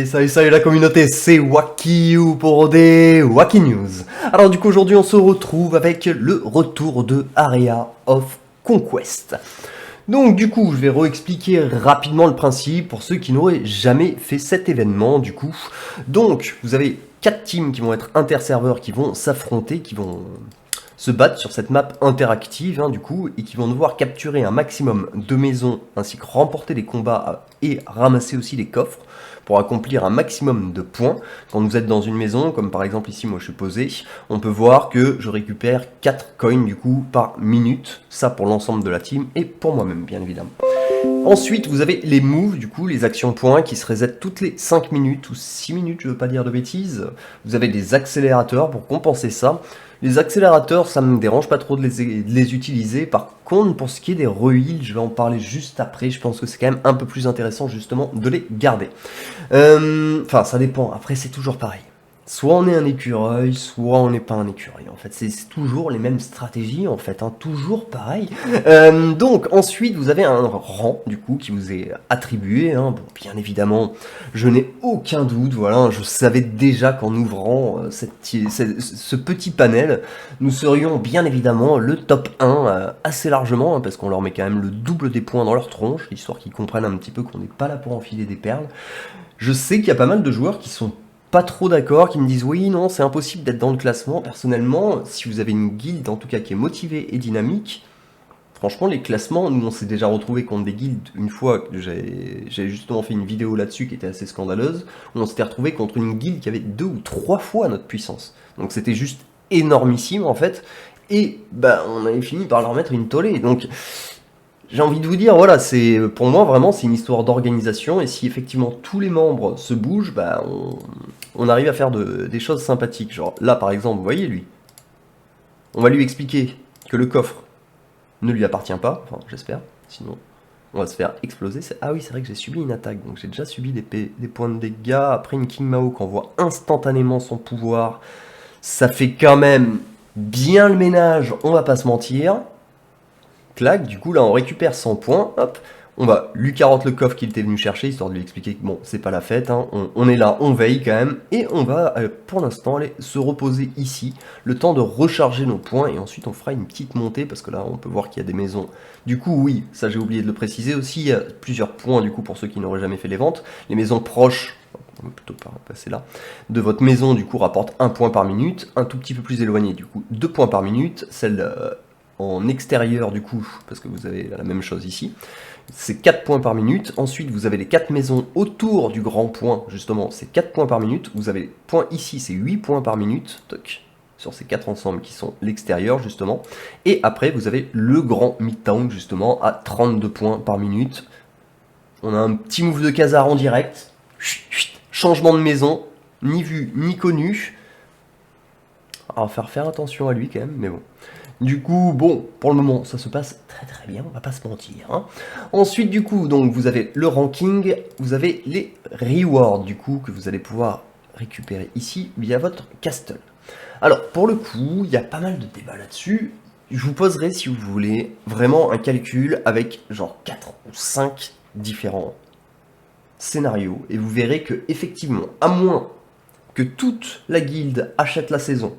Salut la communauté, c'est Wakiu pour des Wacky News. Alors du coup aujourd'hui on se retrouve avec le retour de Area of Conquest. Donc du coup je vais réexpliquer rapidement le principe pour ceux qui n'auraient jamais fait cet événement du coup. Donc vous avez 4 teams qui vont être interserveurs, qui vont s'affronter, qui vont se battre sur cette map interactive du coup, et qui vont devoir capturer un maximum de maisons ainsi que remporter les combats et ramasser aussi les coffres pour accomplir un maximum de points. Quand vous êtes dans une maison, comme par exemple ici moi je suis posé, on peut voir que je récupère 4 coins du coup par minute, ça pour l'ensemble de la team et pour moi-même bien évidemment. Ensuite, vous avez les moves, du coup, les actions points qui se resettent toutes les 5 minutes ou 6 minutes, je veux pas dire de bêtises. Vous avez des accélérateurs pour compenser ça. Les accélérateurs, ça me dérange pas trop de les utiliser. Par contre, pour ce qui est des re-heals, je vais en parler juste après. Je pense que c'est quand même un peu plus intéressant justement de les garder. Enfin, ça dépend. Après, c'est toujours pareil. Soit on est un écureuil, soit on n'est pas un écureuil. En fait, c'est toujours les mêmes stratégies, en fait, toujours pareil. Donc, ensuite, vous avez un rang, du coup, qui vous est attribué. Bon, bien évidemment, je n'ai aucun doute, voilà, je savais déjà qu'en ouvrant ce petit panel, nous serions bien évidemment le top 1 assez largement, parce qu'on leur met quand même le double des points dans leur tronche, histoire qu'ils comprennent un petit peu qu'on n'est pas là pour enfiler des perles. Je sais qu'il y a pas mal de joueurs qui sont pas trop d'accord, qui me disent oui, non, c'est impossible d'être dans le classement. Personnellement, si vous avez une guilde en tout cas qui est motivée et dynamique, franchement les classements, nous on s'est déjà retrouvé contre des guildes une fois que j'ai justement fait une vidéo là-dessus qui était assez scandaleuse, où on s'était retrouvé contre une guilde qui avait 2 ou 3 fois notre puissance. Donc c'était juste énormissime en fait, et on avait fini par leur mettre une tollée. Donc j'ai envie de vous dire, voilà, c'est pour moi vraiment c'est une histoire d'organisation, et si effectivement tous les membres se bougent, on arrive à faire des choses sympathiques. Genre là par exemple, vous voyez lui, on va lui expliquer que le coffre ne lui appartient pas, enfin j'espère, sinon on va se faire exploser. Ah oui, c'est vrai que j'ai subi une attaque, donc j'ai déjà subi des points de dégâts. Après une King Mao qui envoie instantanément son pouvoir, ça fait quand même bien le ménage, on va pas se mentir. Clac, du coup là on récupère 100 points, hop, on va lui carotte le coffre qu'il était venu chercher, histoire de lui expliquer que bon, c'est pas la fête, on est là, on veille quand même, et on va pour l'instant aller se reposer ici, le temps de recharger nos points, et ensuite on fera une petite montée, parce que là on peut voir qu'il y a des maisons. Du coup oui, ça j'ai oublié de le préciser aussi, il y a plusieurs points du coup pour ceux qui n'auraient jamais fait les ventes. Les maisons proches, on va plutôt pas passer là, de votre maison du coup rapportent 1 point par minute, un tout petit peu plus éloigné du coup 2 points par minute, celle en extérieur du coup, parce que vous avez la même chose ici, c'est 4 points par minute. Ensuite vous avez les 4 maisons autour du grand point, justement c'est 4 points par minute. Vous avez les points ici, c'est 8 points par minute, toc, sur ces 4 ensembles qui sont l'extérieur justement. Et après vous avez le grand midtown justement à 32 points par minute. On a un petit move de Khazar en direct, changement de maison, ni vu ni connu. On va faire attention à lui quand même, mais bon. Du coup, bon, pour le moment, ça se passe très très bien, on va pas se mentir. Ensuite, du coup, donc vous avez le ranking, vous avez les rewards, du coup, que vous allez pouvoir récupérer ici via votre castle. Alors, pour le coup, il y a pas mal de débats là-dessus. Je vous poserai, si vous voulez, vraiment un calcul avec genre 4 ou 5 différents scénarios, et vous verrez que, effectivement, à moins que toute la guilde achète la saison,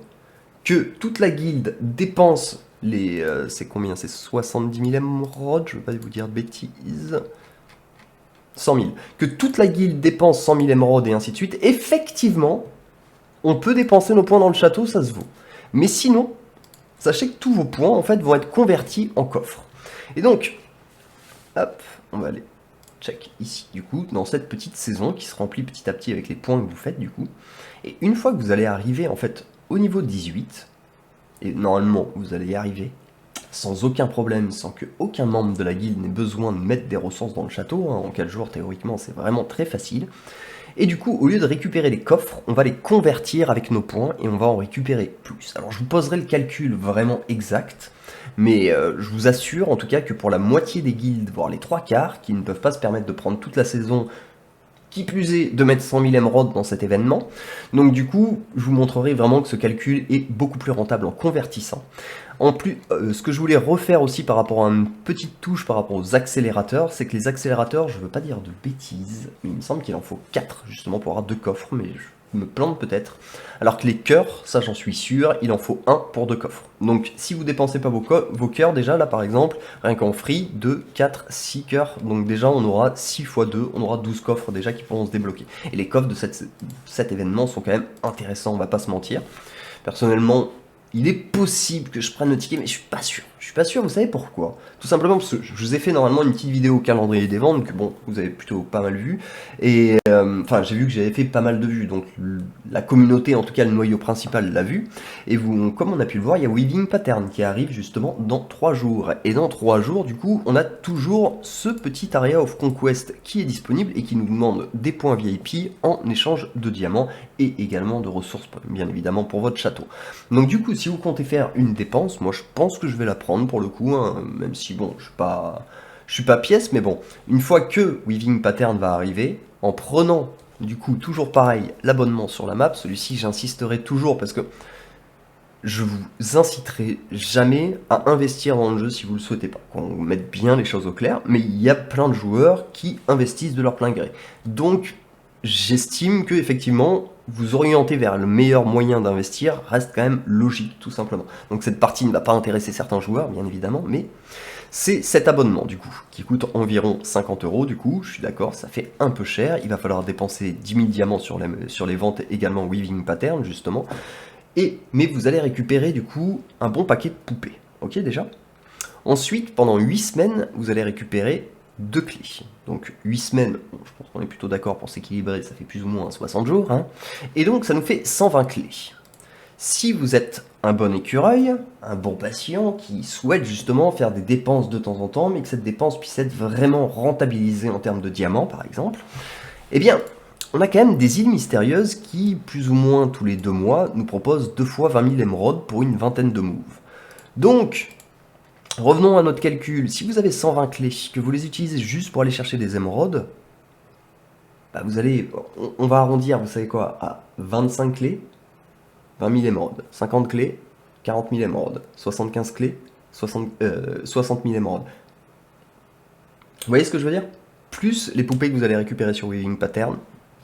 que toute la guilde dépense les... c'est combien? C'est 70 000 émeraudes, je ne veux pas vous dire de bêtises. 100 000. Que toute la guilde dépense 100 000 émeraudes et ainsi de suite, effectivement, on peut dépenser nos points dans le château, ça se vaut. Mais sinon, sachez que tous vos points, en fait, vont être convertis en coffres. Et donc, hop, on va aller check ici, du coup, dans cette petite saison qui se remplit petit à petit avec les points que vous faites, du coup. Et une fois que vous allez arriver, en fait, au niveau 18, et normalement vous allez y arriver sans aucun problème, sans que aucun membre de la guilde n'ait besoin de mettre des ressources dans le château, en 4 jours théoriquement c'est vraiment très facile. Et du coup, au lieu de récupérer les coffres, on va les convertir avec nos points et on va en récupérer plus. Alors je vous poserai le calcul vraiment exact, mais je vous assure en tout cas que pour la moitié des guildes, voire les 3 quarts, qui ne peuvent pas se permettre de prendre toute la saison Qui plus est de mettre 100 000 émeraudes dans cet événement. Donc du coup, je vous montrerai vraiment que ce calcul est beaucoup plus rentable en convertissant. En plus, ce que je voulais refaire aussi par rapport à une petite touche par rapport aux accélérateurs, c'est que les accélérateurs, je veux pas dire de bêtises, mais il me semble qu'il en faut 4 justement pour avoir 2 coffres, mais je me plante peut-être. Alors que les cœurs, ça j'en suis sûr, il en faut 1 pour 2 coffres. Donc si vous dépensez pas vos cœurs, déjà là par exemple, rien qu'en free, 2, 4, 6 cœurs, donc déjà on aura 6 x 2, on aura 12 coffres déjà qui pourront se débloquer. Et les coffres de cet événement sont quand même intéressants, on va pas se mentir. Personnellement, il est possible que je prenne le ticket, mais je suis pas sûr. Je suis pas sûr, vous savez pourquoi? Tout simplement parce que je vous ai fait normalement une petite vidéo calendrier des ventes, que bon, vous avez plutôt pas mal vu. Et enfin, j'ai vu que j'avais fait pas mal de vues, donc la communauté, en tout cas le noyau principal, l'a vu. Et vous, comme on a pu le voir, il y a Weaving Pattern qui arrive justement dans 3 jours. Et dans 3 jours, du coup, on a toujours ce petit Area of Conquest qui est disponible et qui nous demande des points VIP en échange de diamants et également de ressources, bien évidemment, pour votre château. Donc du coup, si vous comptez faire une dépense, moi je pense que je vais la prendre pour le coup, hein, même si bon, je suis pas pièce, mais bon, une fois que Weaving Pattern va arriver, en prenant du coup toujours pareil l'abonnement sur la map, celui-ci j'insisterai toujours parce que je vous inciterai jamais à investir dans le jeu si vous le souhaitez pas, qu'on mette bien les choses au clair, mais il y a plein de joueurs qui investissent de leur plein gré. Donc j'estime que effectivement vous orienter vers le meilleur moyen d'investir reste quand même logique, tout simplement. Donc cette partie ne va pas intéresser certains joueurs, bien évidemment, mais c'est cet abonnement, du coup, qui coûte environ 50 €, du coup, je suis d'accord, ça fait un peu cher, il va falloir dépenser 10 000 diamants sur les ventes, également Weaving Pattern, justement, mais vous allez récupérer, du coup, un bon paquet de poupées, ok, déjà? Ensuite, pendant 8 semaines, vous allez récupérer 2 clés. Donc 8 semaines, bon, je pense qu'on est plutôt d'accord pour s'équilibrer, ça fait plus ou moins 60 jours. Hein. Et donc ça nous fait 120 clés. Si vous êtes un bon écureuil, un bon patient qui souhaite justement faire des dépenses de temps en temps, mais que cette dépense puisse être vraiment rentabilisée en termes de diamants par exemple, eh bien on a quand même des îles mystérieuses qui, plus ou moins tous les 2 mois, nous proposent 2 fois 20 000 émeraudes pour une vingtaine de moves. Donc, revenons à notre calcul. Si vous avez 120 clés, que vous les utilisez juste pour aller chercher des émeraudes, bah vous allez, on va arrondir, vous savez quoi, à 25 clés, 20 000 émeraudes. 50 clés, 40 000 émeraudes. 75 clés, 60 000 émeraudes. Vous voyez ce que je veux dire? Plus les poupées que vous allez récupérer sur Weaving Pattern,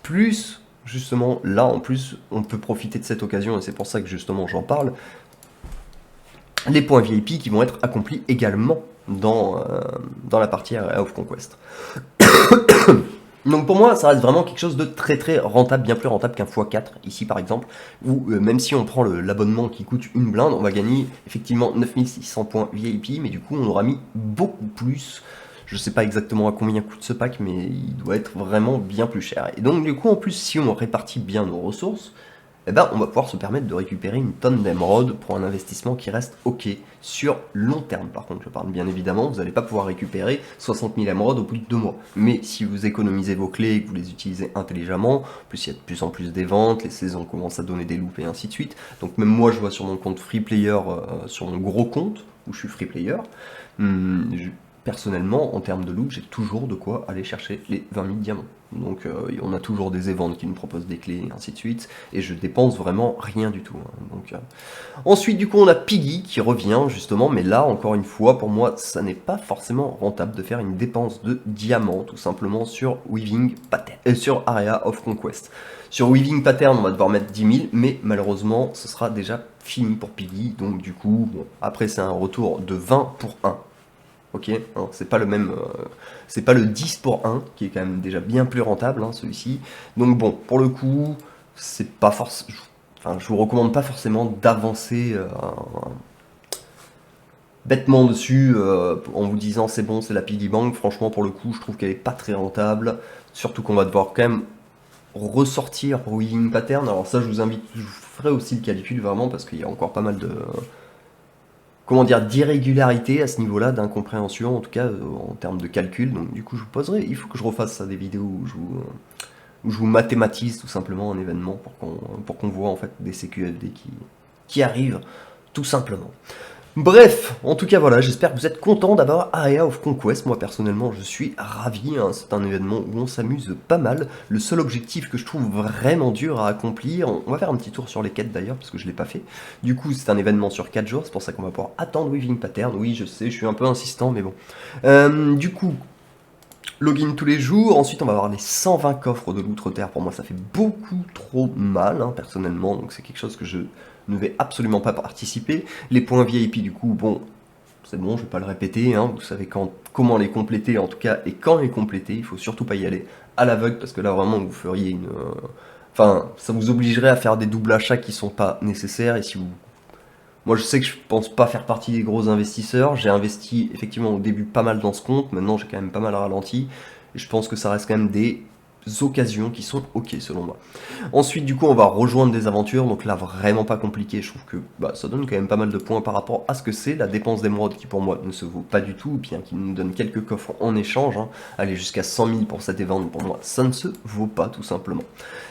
plus justement là en plus on peut profiter de cette occasion et c'est pour ça que justement j'en parle. Les points VIP qui vont être accomplis également dans la partie Area of Conquest. Donc pour moi, ça reste vraiment quelque chose de très très rentable, bien plus rentable qu'un x4, ici par exemple, où même si on prend l'abonnement qui coûte une blinde, on va gagner effectivement 9600 points VIP, mais du coup on aura mis beaucoup plus. Je sais pas exactement à combien coûte ce pack, mais il doit être vraiment bien plus cher. Et donc du coup, en plus, si on répartit bien nos ressources, eh ben, on va pouvoir se permettre de récupérer une tonne d'émeraudes pour un investissement qui reste ok sur long terme. Par contre, je parle bien évidemment, vous n'allez pas pouvoir récupérer 60 000 émeraudes au bout de 2 mois. Mais si vous économisez vos clés et que vous les utilisez intelligemment, en plus il y a de plus en plus des ventes, les saisons commencent à donner des loops et ainsi de suite. Donc même moi, je vois sur mon compte free player, sur mon gros compte, où je suis free player, personnellement, en termes de loot, j'ai toujours de quoi aller chercher les 20 000 diamants. Donc on a toujours des events qui nous proposent des clés et ainsi de suite, et je dépense vraiment rien du tout. Hein. Donc, ensuite, du coup, on a Piggy qui revient justement, mais là, encore une fois, pour moi, ça n'est pas forcément rentable de faire une dépense de diamants, tout simplement sur Weaving Pattern, sur Area of Conquest. Sur Weaving Pattern, on va devoir mettre 10 000, mais malheureusement, ce sera déjà fini pour Piggy, donc du coup, bon, après c'est un retour de 20 pour 1. Ok, hein, c'est pas le même, c'est pas le 10 pour 1 qui est quand même déjà bien plus rentable, hein, celui-ci. Donc bon, pour le coup, c'est pas forcément, enfin, je vous recommande pas forcément d'avancer bêtement dessus en vous disant c'est bon, c'est la piggy bank. Franchement, pour le coup, je trouve qu'elle est pas très rentable, surtout qu'on va devoir quand même ressortir Weaving Pattern. Alors ça, je vous invite, je vous ferai aussi le calcul vraiment parce qu'il y a encore pas mal de comment dire, d'irrégularité à ce niveau-là, d'incompréhension, en tout cas en termes de calcul. Donc du coup, je vous poserai, il faut que je refasse ça, des vidéos où je vous mathématise tout simplement un événement pour qu'on voit en fait des CQFD qui arrivent tout simplement. Bref, en tout cas voilà, j'espère que vous êtes contents d'avoir Area of Conquest. Moi personnellement je suis ravi, hein. C'est un événement où on s'amuse pas mal. Le seul objectif que je trouve vraiment dur à accomplir, on va faire un petit tour sur les quêtes d'ailleurs parce que je l'ai pas fait. Du coup c'est un événement sur 4 jours, c'est pour ça qu'on va pouvoir attendre Weaving Pattern. Oui je sais, je suis un peu insistant mais bon. Du coup, login tous les jours, ensuite on va avoir les 120 coffres de l'Outre-Terre. Pour moi ça fait beaucoup trop mal, hein, personnellement, donc c'est quelque chose que je ne vais absolument pas participer. Les points VIP du coup, bon, c'est bon, je vais pas le répéter, hein, vous savez comment les compléter en tout cas, et quand les compléter, il faut surtout pas y aller à l'aveugle, parce que là vraiment vous feriez une... Enfin, ça vous obligerait à faire des doubles achats qui sont pas nécessaires, et si vous... Moi je sais que je pense pas faire partie des gros investisseurs, j'ai investi effectivement au début pas mal dans ce compte, maintenant j'ai quand même pas mal ralenti, et je pense que ça reste quand même des occasions qui sont ok selon moi. Ensuite du coup on va rejoindre des aventures, donc là vraiment pas compliqué, je trouve que ça donne quand même pas mal de points par rapport à ce que c'est, la dépense d'émeraude qui pour moi ne se vaut pas du tout, bien qu'il nous donne quelques coffres en échange, hein. Aller jusqu'à 100 000 pour cette event pour moi ça ne se vaut pas tout simplement.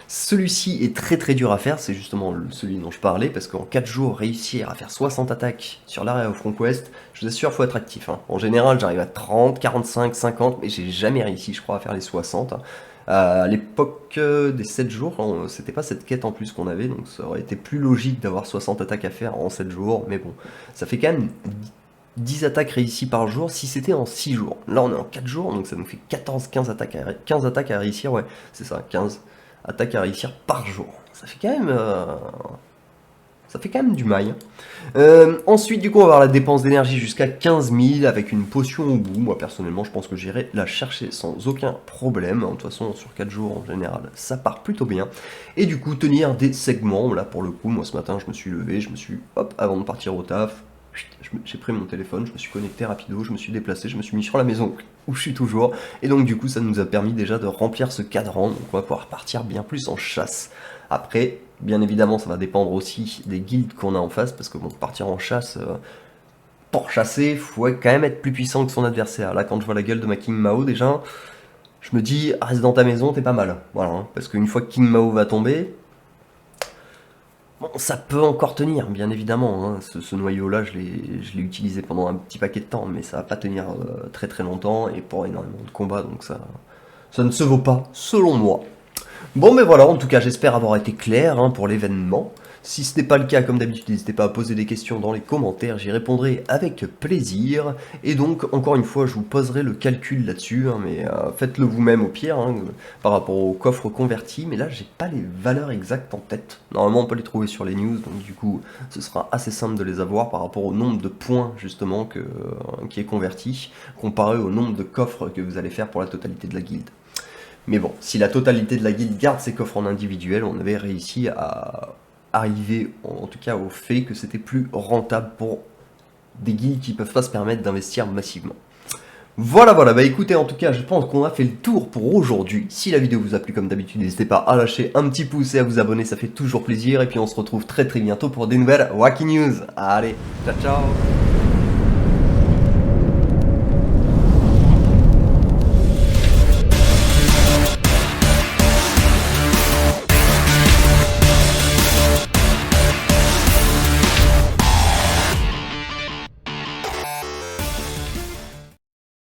Celui-ci est très très dur à faire, c'est justement celui dont je parlais, parce qu'en 4 jours, réussir à faire 60 attaques sur l'Area of Conquest, je vous assure, faut être actif, hein. En général, j'arrive à 30, 45, 50, mais j'ai jamais réussi, je crois, à faire les 60. Hein. À l'époque des 7 jours, c'était pas cette quête en plus qu'on avait, donc ça aurait été plus logique d'avoir 60 attaques à faire en 7 jours, mais bon, ça fait quand même 10 attaques réussies par jour si c'était en 6 jours. Là, on est en 4 jours, donc ça nous fait 15 attaques à réussir, ouais, c'est ça, 15 attaques à réussir par jour. Ça fait quand même du mail. Ensuite, du coup, on va avoir la dépense d'énergie jusqu'à 15 000 avec une potion au bout. Moi, personnellement, je pense que j'irai la chercher sans aucun problème. De toute façon, sur 4 jours, en général, ça part plutôt bien. Et du coup, tenir des segments. Là, pour le coup, moi, ce matin, je me suis levé, hop, avant de partir au taf, j'ai pris mon téléphone, je me suis connecté rapido, je me suis déplacé, je me suis mis sur la maison où je suis toujours. Et donc, du coup, ça nous a permis déjà de remplir ce cadran. Donc, on va pouvoir partir bien plus en chasse. Après, bien évidemment, ça va dépendre aussi des guildes qu'on a en face, parce que bon, partir en chasse, pour chasser, il faut quand même être plus puissant que son adversaire. Là, quand je vois la gueule de ma King Mao, déjà, je me dis, reste dans ta maison, t'es pas mal. Voilà, hein, parce qu'une fois que King Mao va tomber, bon, ça peut encore tenir, bien évidemment. Hein. Ce noyau-là, je l'ai utilisé pendant un petit paquet de temps, mais ça va pas tenir très très longtemps, et pour énormément de combats, donc ça ne se vaut pas, selon moi. Bon, mais voilà, en tout cas, j'espère avoir été clair, hein, pour l'événement. Si ce n'est pas le cas, comme d'habitude, n'hésitez pas à poser des questions dans les commentaires, j'y répondrai avec plaisir. Et donc, encore une fois, je vous poserai le calcul là-dessus, hein, mais faites-le vous-même au pire, hein, par rapport au coffre converti. Mais là, j'ai pas les valeurs exactes en tête. Normalement, on peut les trouver sur les news, donc du coup, ce sera assez simple de les avoir par rapport au nombre de points, justement, qui est converti, comparé au nombre de coffres que vous allez faire pour la totalité de la guilde. Mais bon, si la totalité de la guilde garde ses coffres en individuel, on avait réussi à arriver en tout cas au fait que c'était plus rentable pour des guildes qui peuvent pas se permettre d'investir massivement. Voilà, bah écoutez, en tout cas, je pense qu'on a fait le tour pour aujourd'hui. Si la vidéo vous a plu comme d'habitude, n'hésitez pas à lâcher un petit pouce et à vous abonner, ça fait toujours plaisir. Et puis on se retrouve très très bientôt pour des nouvelles Wacky News. Allez, ciao ciao.